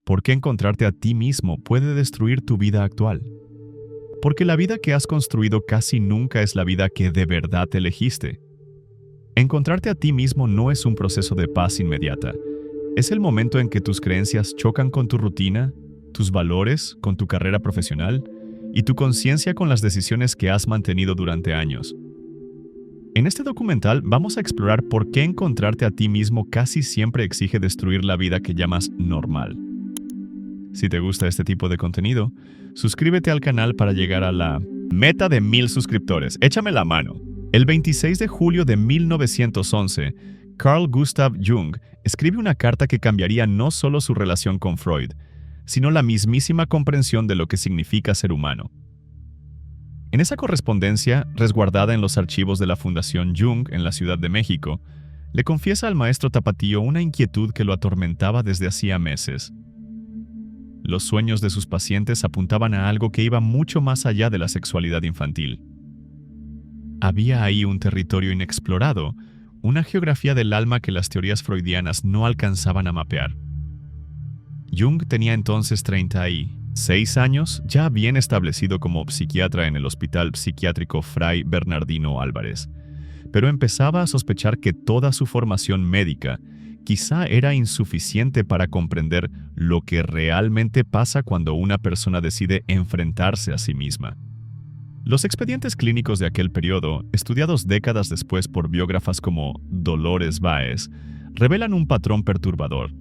¿Por qué encontrarte a ti mismo puede destruir tu vida actual? Porque la vida que has construido casi nunca es la vida que de verdad elegiste. Encontrarte a ti mismo no es un proceso de paz inmediata. Es el momento en que tus creencias chocan con tu rutina, tus valores con tu carrera profesional y tu conciencia con las decisiones que has mantenido durante años. En este documental vamos a explorar por qué encontrarte a ti mismo casi siempre exige destruir la vida que llamas normal. Si te gusta este tipo de contenido, suscríbete al canal para llegar a la meta de 1000 suscriptores. Échame la mano. El 26 de julio de 1911, Carl Gustav Jung escribe una carta que cambiaría no solo su relación con Freud, sino la mismísima comprensión de lo que significa ser humano. En esa correspondencia, resguardada en los archivos de la Fundación Jung en la Ciudad de México, le confiesa al maestro tapatío una inquietud que lo atormentaba desde hacía meses. Los sueños de sus pacientes apuntaban a algo que iba mucho más allá de la sexualidad infantil. Había ahí un territorio inexplorado, una geografía del alma que las teorías freudianas no alcanzaban a mapear. Jung tenía entonces 36 años, ya bien establecido como psiquiatra en el Hospital Psiquiátrico Fray Bernardino Álvarez, pero empezaba a sospechar que toda su formación médica quizá era insuficiente para comprender lo que realmente pasa cuando una persona decide enfrentarse a sí misma. Los expedientes clínicos de aquel periodo, estudiados décadas después por biógrafas como Dolores Báez, revelan un patrón perturbador.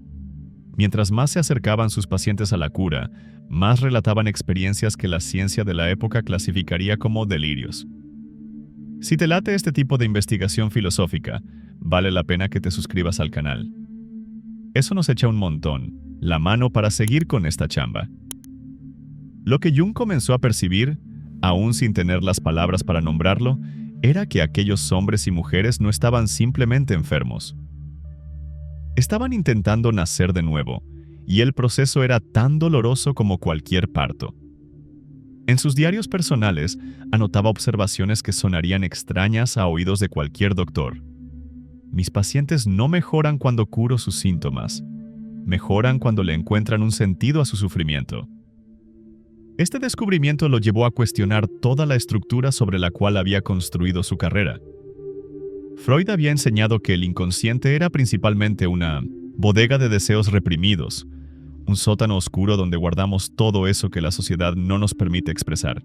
Mientras más se acercaban sus pacientes a la cura, más relataban experiencias que la ciencia de la época clasificaría como delirios. Si te late este tipo de investigación filosófica, vale la pena que te suscribas al canal. Eso nos echa un montón la mano para seguir con esta chamba. Lo que Jung comenzó a percibir, aún sin tener las palabras para nombrarlo, era que aquellos hombres y mujeres no estaban simplemente enfermos. Estaban intentando nacer de nuevo, y el proceso era tan doloroso como cualquier parto. En sus diarios personales, anotaba observaciones que sonarían extrañas a oídos de cualquier doctor. Mis pacientes no mejoran cuando curo sus síntomas. Mejoran cuando le encuentran un sentido a su sufrimiento. Este descubrimiento lo llevó a cuestionar toda la estructura sobre la cual había construido su carrera. Freud había enseñado que el inconsciente era principalmente una bodega de deseos reprimidos, un sótano oscuro donde guardamos todo eso que la sociedad no nos permite expresar.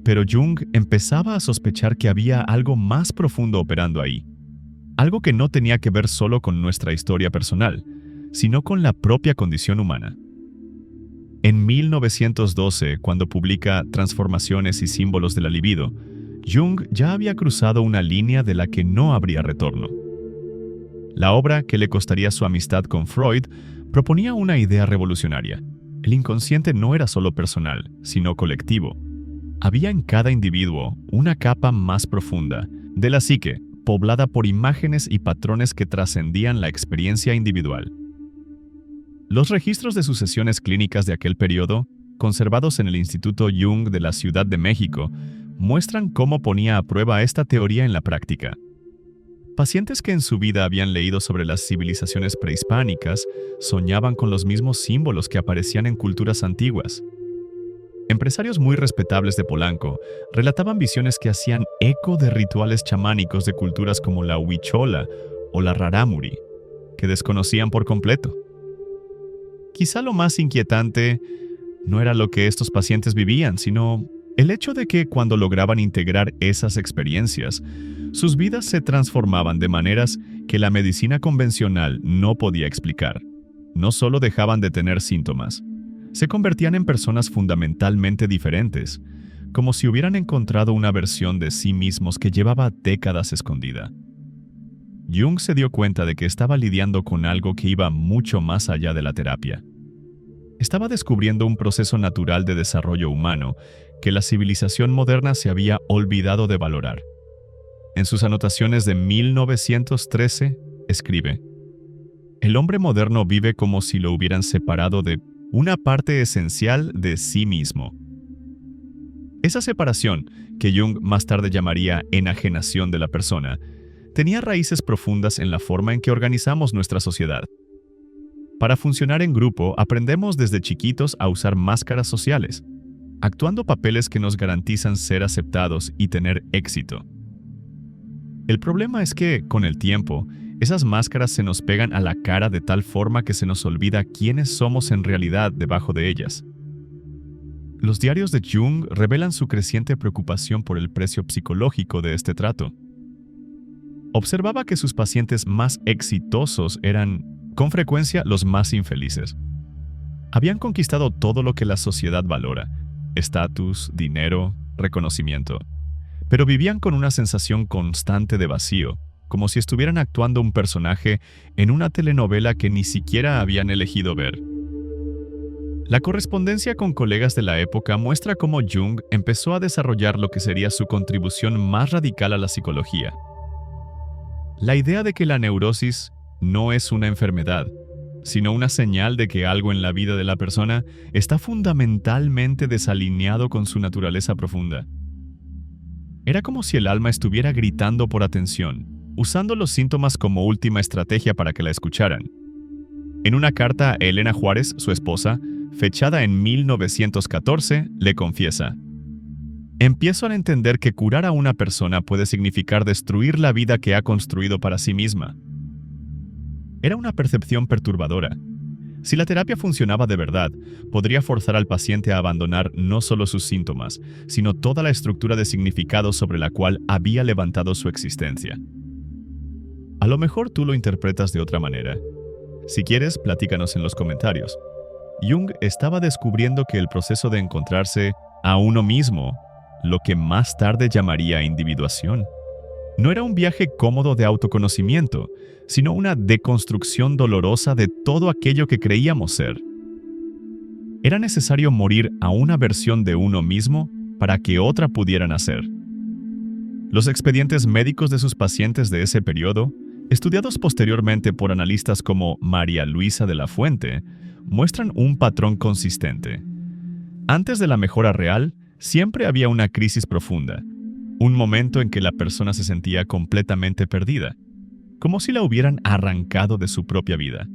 Pero Jung empezaba a sospechar que había algo más profundo operando ahí, algo que no tenía que ver solo con nuestra historia personal, sino con la propia condición humana. En 1912, cuando publica Transformaciones y símbolos de la libido, Jung ya había cruzado una línea de la que no habría retorno. La obra, que le costaría su amistad con Freud, proponía una idea revolucionaria. El inconsciente no era solo personal, sino colectivo. Había en cada individuo una capa más profunda de la psique, poblada por imágenes y patrones que trascendían la experiencia individual. Los registros de sus sesiones clínicas de aquel periodo, conservados en el Instituto Jung de la Ciudad de México, muestran cómo ponía a prueba esta teoría en la práctica. Pacientes que en su vida habían leído sobre las civilizaciones prehispánicas soñaban con los mismos símbolos que aparecían en culturas antiguas. Empresarios muy respetables de Polanco relataban visiones que hacían eco de rituales chamánicos de culturas como la Huichola o la Rarámuri, que desconocían por completo. Quizá lo más inquietante no era lo que estos pacientes vivían, sino el hecho de que cuando lograban integrar esas experiencias, sus vidas se transformaban de maneras que la medicina convencional no podía explicar. No solo dejaban de tener síntomas, se convertían en personas fundamentalmente diferentes, como si hubieran encontrado una versión de sí mismos que llevaba décadas escondida. Jung se dio cuenta de que estaba lidiando con algo que iba mucho más allá de la terapia. Estaba descubriendo un proceso natural de desarrollo humano que la civilización moderna se había olvidado de valorar. En sus anotaciones de 1913, escribe: "El hombre moderno vive como si lo hubieran separado de una parte esencial de sí mismo". Esa separación, que Jung más tarde llamaría enajenación de la persona, tenía raíces profundas en la forma en que organizamos nuestra sociedad. Para funcionar en grupo, aprendemos desde chiquitos a usar máscaras sociales, actuando papeles que nos garantizan ser aceptados y tener éxito. El problema es que, con el tiempo, esas máscaras se nos pegan a la cara de tal forma que se nos olvida quiénes somos en realidad debajo de ellas. Los diarios de Jung revelan su creciente preocupación por el precio psicológico de este trato. Observaba que sus pacientes más exitosos eran, con frecuencia, los más infelices. Habían conquistado todo lo que la sociedad valora: estatus, dinero, reconocimiento. Pero vivían con una sensación constante de vacío, como si estuvieran actuando un personaje en una telenovela que ni siquiera habían elegido ver. La correspondencia con colegas de la época muestra cómo Jung empezó a desarrollar lo que sería su contribución más radical a la psicología. La idea de que la neurosis no es una enfermedad, sino una señal de que algo en la vida de la persona está fundamentalmente desalineado con su naturaleza profunda. Era como si el alma estuviera gritando por atención, usando los síntomas como última estrategia para que la escucharan. En una carta a Elena Juárez, su esposa, fechada en 1914, le confiesa: «Empiezo a entender que curar a una persona puede significar destruir la vida que ha construido para sí misma». Era una percepción perturbadora. Si la terapia funcionaba de verdad, podría forzar al paciente a abandonar no solo sus síntomas, sino toda la estructura de significado sobre la cual había levantado su existencia. A lo mejor tú lo interpretas de otra manera. Si quieres, platícanos en los comentarios. Jung estaba descubriendo que el proceso de encontrarse a uno mismo, lo que más tarde llamaría individuación, no era un viaje cómodo de autoconocimiento, sino una deconstrucción dolorosa de todo aquello que creíamos ser. Era necesario morir a una versión de uno mismo para que otra pudiera nacer. Los expedientes médicos de sus pacientes de ese periodo, estudiados posteriormente por analistas como María Luisa de la Fuente, muestran un patrón consistente. Antes de la mejora real, siempre había una crisis profunda, un momento en que la persona se sentía completamente perdida, como si la hubieran arrancado de su propia vida.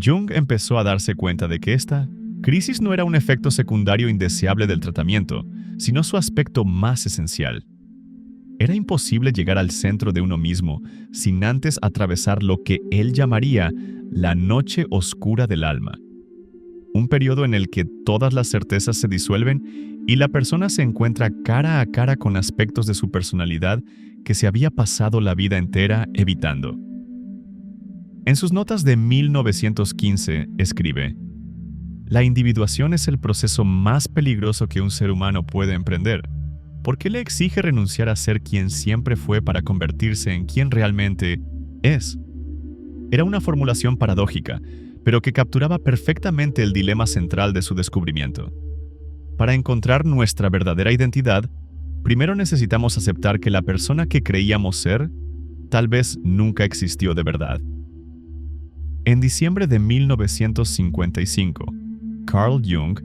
Jung empezó a darse cuenta de que esta crisis no era un efecto secundario indeseable del tratamiento, sino su aspecto más esencial. Era imposible llegar al centro de uno mismo sin antes atravesar lo que él llamaría la noche oscura del alma. Un periodo en el que todas las certezas se disuelven y la persona se encuentra cara a cara con aspectos de su personalidad que se había pasado la vida entera evitando. En sus notas de 1915 escribe: «La individuación es el proceso más peligroso que un ser humano puede emprender, porque le exige renunciar a ser quien siempre fue para convertirse en quien realmente es». Era una formulación paradójica, pero que capturaba perfectamente el dilema central de su descubrimiento. Para encontrar nuestra verdadera identidad, primero necesitamos aceptar que la persona que creíamos ser tal vez nunca existió de verdad. En diciembre de 1955, Carl Jung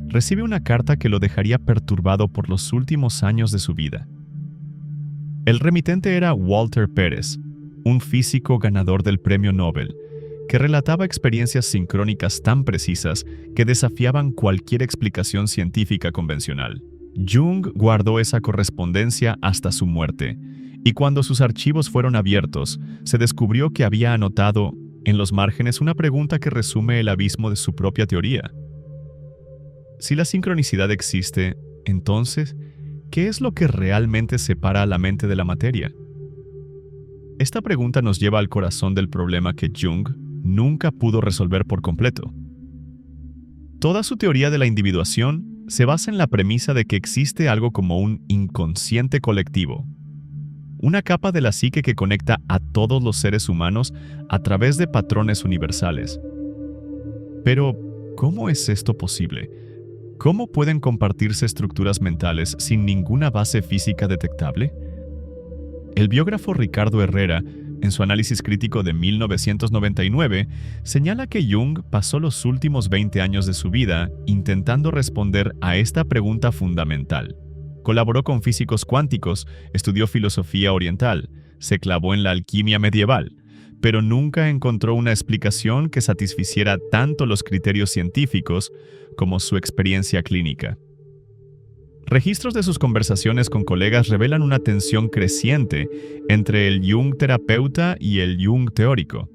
recibe una carta que lo dejaría perturbado por los últimos años de su vida. El remitente era Walter Pérez, un físico ganador del Premio Nobel, que relataba experiencias sincrónicas tan precisas que desafiaban cualquier explicación científica convencional. Jung guardó esa correspondencia hasta su muerte, y cuando sus archivos fueron abiertos, se descubrió que había anotado en los márgenes una pregunta que resume el abismo de su propia teoría. Si la sincronicidad existe, entonces, ¿qué es lo que realmente separa a la mente de la materia? Esta pregunta nos lleva al corazón del problema que Jung nunca pudo resolver por completo. Toda su teoría de la individuación se basa en la premisa de que existe algo como un inconsciente colectivo, una capa de la psique que conecta a todos los seres humanos a través de patrones universales. Pero, ¿cómo es esto posible? ¿Cómo pueden compartirse estructuras mentales sin ninguna base física detectable? El biógrafo Ricardo Herrera, en su análisis crítico de 1999, señala que Jung pasó los últimos 20 años de su vida intentando responder a esta pregunta fundamental. Colaboró con físicos cuánticos, estudió filosofía oriental, se clavó en la alquimia medieval, pero nunca encontró una explicación que satisficiera tanto los criterios científicos como su experiencia clínica. Registros de sus conversaciones con colegas revelan una tensión creciente entre el Jung terapeuta y el Jung teórico.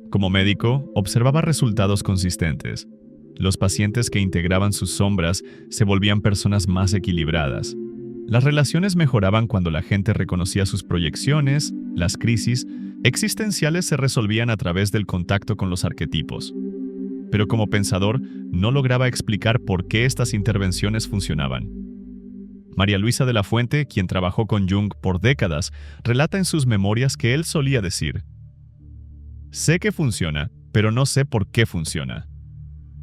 Como médico, observaba resultados consistentes. Los pacientes que integraban sus sombras se volvían personas más equilibradas. Las relaciones mejoraban cuando la gente reconocía sus proyecciones, las crisis existenciales se resolvían a través del contacto con los arquetipos. Pero como pensador, no lograba explicar por qué estas intervenciones funcionaban. María Luisa de la Fuente, quien trabajó con Jung por décadas, relata en sus memorias que él solía decir: «Sé que funciona, pero no sé por qué funciona».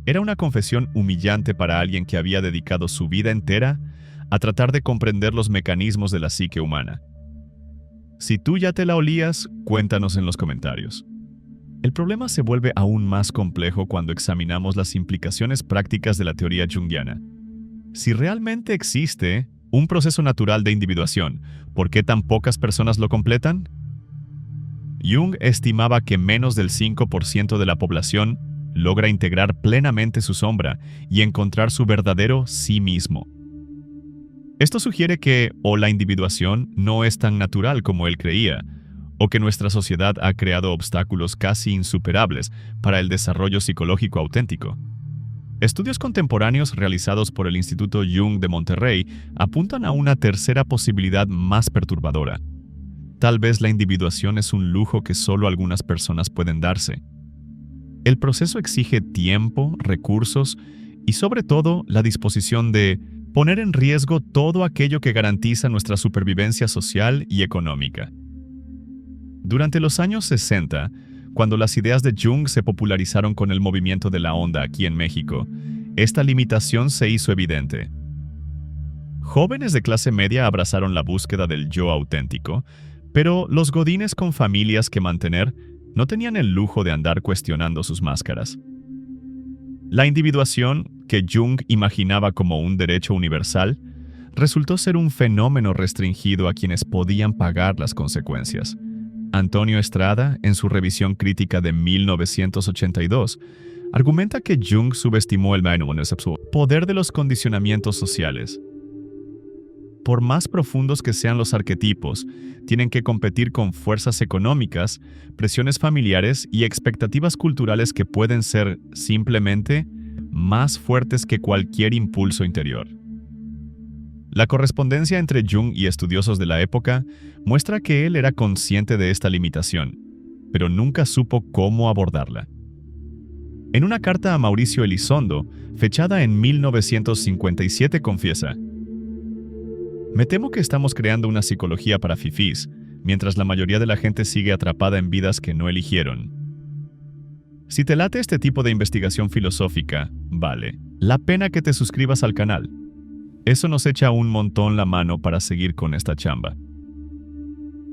Era una confesión humillante para alguien que había dedicado su vida entera a tratar de comprender los mecanismos de la psique humana. Si tú ya te la olías, cuéntanos en los comentarios. El problema se vuelve aún más complejo cuando examinamos las implicaciones prácticas de la teoría junguiana. Si realmente existe un proceso natural de individuación, ¿por qué tan pocas personas lo completan? Jung estimaba que menos del 5% de la población logra integrar plenamente su sombra y encontrar su verdadero sí mismo. Esto sugiere que o la individuación no es tan natural como él creía, o que nuestra sociedad ha creado obstáculos casi insuperables para el desarrollo psicológico auténtico. Estudios contemporáneos realizados por el Instituto Jung de Monterrey apuntan a una tercera posibilidad más perturbadora. Tal vez la individuación es un lujo que solo algunas personas pueden darse. El proceso exige tiempo, recursos y sobre todo la disposición de poner en riesgo todo aquello que garantiza nuestra supervivencia social y económica. Durante los años 60, cuando las ideas de Jung se popularizaron con el movimiento de la onda aquí en México, esta limitación se hizo evidente. Jóvenes de clase media abrazaron la búsqueda del yo auténtico, pero los godines con familias que mantener no tenían el lujo de andar cuestionando sus máscaras. La individuación, que Jung imaginaba como un derecho universal, resultó ser un fenómeno restringido a quienes podían pagar las consecuencias. Antonio Estrada, en su revisión crítica de 1982, argumenta que Jung subestimó el poder de los condicionamientos sociales. Por más profundos que sean los arquetipos, tienen que competir con fuerzas económicas, presiones familiares y expectativas culturales que pueden ser, simplemente, más fuertes que cualquier impulso interior. La correspondencia entre Jung y estudiosos de la época muestra que él era consciente de esta limitación, pero nunca supo cómo abordarla. En una carta a Mauricio Elizondo, fechada en 1957, confiesa: «Me temo que estamos creando una psicología para fifís, mientras la mayoría de la gente sigue atrapada en vidas que no eligieron. Si te late este tipo de investigación filosófica, vale la pena que te suscribas al canal. Eso nos echa un montón la mano para seguir con esta chamba».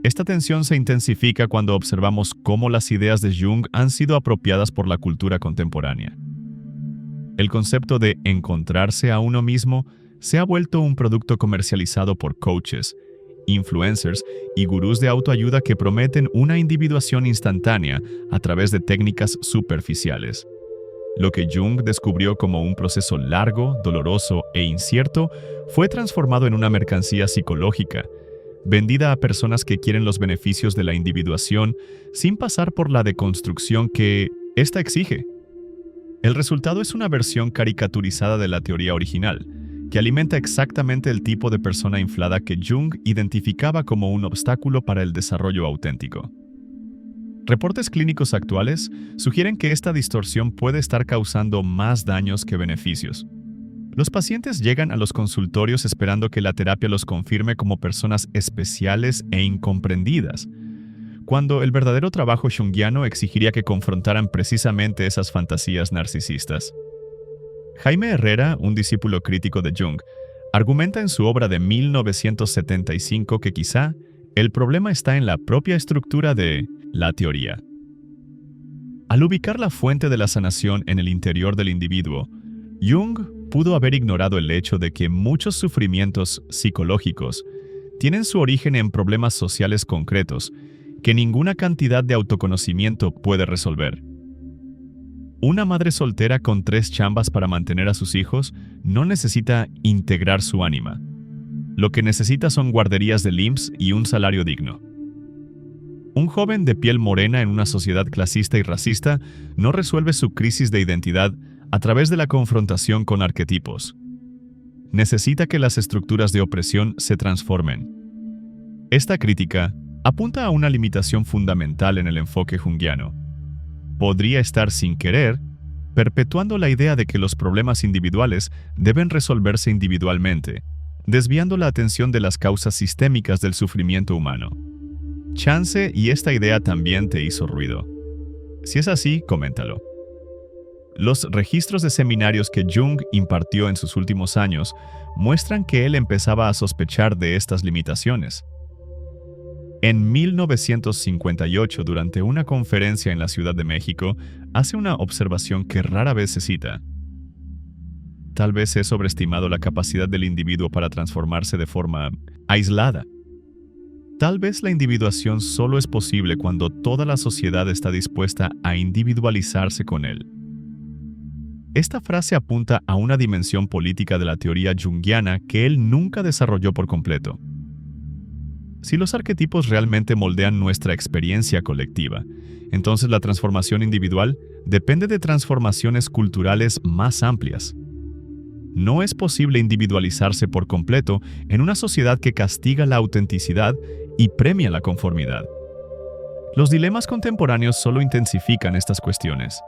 Esta tensión se intensifica cuando observamos cómo las ideas de Jung han sido apropiadas por la cultura contemporánea. El concepto de encontrarse a uno mismo se ha vuelto un producto comercializado por coaches, influencers y gurús de autoayuda que prometen una individuación instantánea a través de técnicas superficiales. Lo que Jung descubrió como un proceso largo, doloroso e incierto fue transformado en una mercancía psicológica, vendida a personas que quieren los beneficios de la individuación sin pasar por la deconstrucción que ésta exige. El resultado es una versión caricaturizada de la teoría original, que alimenta exactamente el tipo de persona inflada que Jung identificaba como un obstáculo para el desarrollo auténtico. Reportes clínicos actuales sugieren que esta distorsión puede estar causando más daños que beneficios. Los pacientes llegan a los consultorios esperando que la terapia los confirme como personas especiales e incomprendidas, cuando el verdadero trabajo junguiano exigiría que confrontaran precisamente esas fantasías narcisistas. Jaime Herrera, un discípulo crítico de Jung, argumenta en su obra de 1975 que quizá el problema está en la propia estructura de la teoría. Al ubicar la fuente de la sanación en el interior del individuo, Jung pudo haber ignorado el hecho de que muchos sufrimientos psicológicos tienen su origen en problemas sociales concretos que ninguna cantidad de autoconocimiento puede resolver. Una madre soltera con 3 chambas para mantener a sus hijos no necesita integrar su ánima. Lo que necesita son guarderías del IMSS y un salario digno. Un joven de piel morena en una sociedad clasista y racista no resuelve su crisis de identidad a través de la confrontación con arquetipos. Necesita que las estructuras de opresión se transformen. Esta crítica apunta a una limitación fundamental en el enfoque junguiano. Podría estar sin querer, perpetuando la idea de que los problemas individuales deben resolverse individualmente, desviando la atención de las causas sistémicas del sufrimiento humano. Chance y esta idea también te hizo ruido. Si es así, coméntalo. Los registros de seminarios que Jung impartió en sus últimos años muestran que él empezaba a sospechar de estas limitaciones. En 1958, durante una conferencia en la Ciudad de México, hace una observación que rara vez se cita. Tal vez he sobreestimado la capacidad del individuo para transformarse de forma aislada. Tal vez la individuación solo es posible cuando toda la sociedad está dispuesta a individualizarse con él. Esta frase apunta a una dimensión política de la teoría junguiana que él nunca desarrolló por completo. Si los arquetipos realmente moldean nuestra experiencia colectiva, entonces la transformación individual depende de transformaciones culturales más amplias. No es posible individualizarse por completo en una sociedad que castiga la autenticidad y premia la conformidad. Los dilemas contemporáneos solo intensifican estas cuestiones.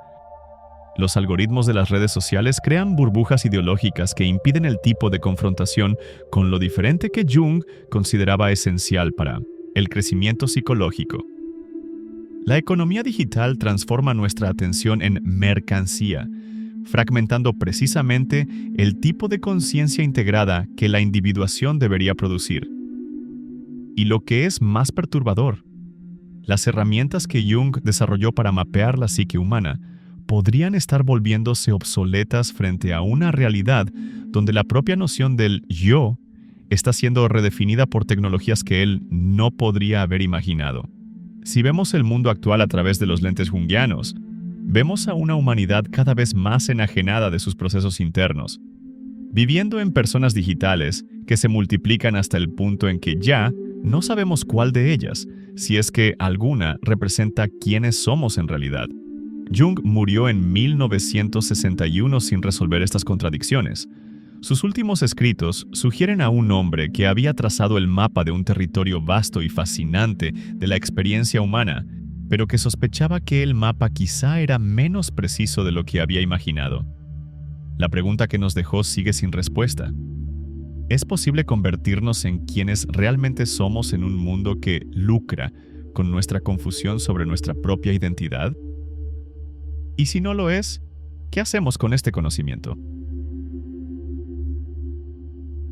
Los algoritmos de las redes sociales crean burbujas ideológicas que impiden el tipo de confrontación con lo diferente que Jung consideraba esencial para el crecimiento psicológico. La economía digital transforma nuestra atención en mercancía, fragmentando precisamente el tipo de conciencia integrada que la individuación debería producir. Y lo que es más perturbador, las herramientas que Jung desarrolló para mapear la psique humana podrían estar volviéndose obsoletas frente a una realidad donde la propia noción del yo está siendo redefinida por tecnologías que él no podría haber imaginado. Si vemos el mundo actual a través de los lentes junguianos, vemos a una humanidad cada vez más enajenada de sus procesos internos, viviendo en personas digitales que se multiplican hasta el punto en que ya no sabemos cuál de ellas, si es que alguna, representa quiénes somos en realidad. Jung murió en 1961 sin resolver estas contradicciones. Sus últimos escritos sugieren a un hombre que había trazado el mapa de un territorio vasto y fascinante de la experiencia humana, pero que sospechaba que el mapa quizá era menos preciso de lo que había imaginado. La pregunta que nos dejó sigue sin respuesta. ¿Es posible convertirnos en quienes realmente somos en un mundo que lucra con nuestra confusión sobre nuestra propia identidad? Y si no lo es, ¿qué hacemos con este conocimiento?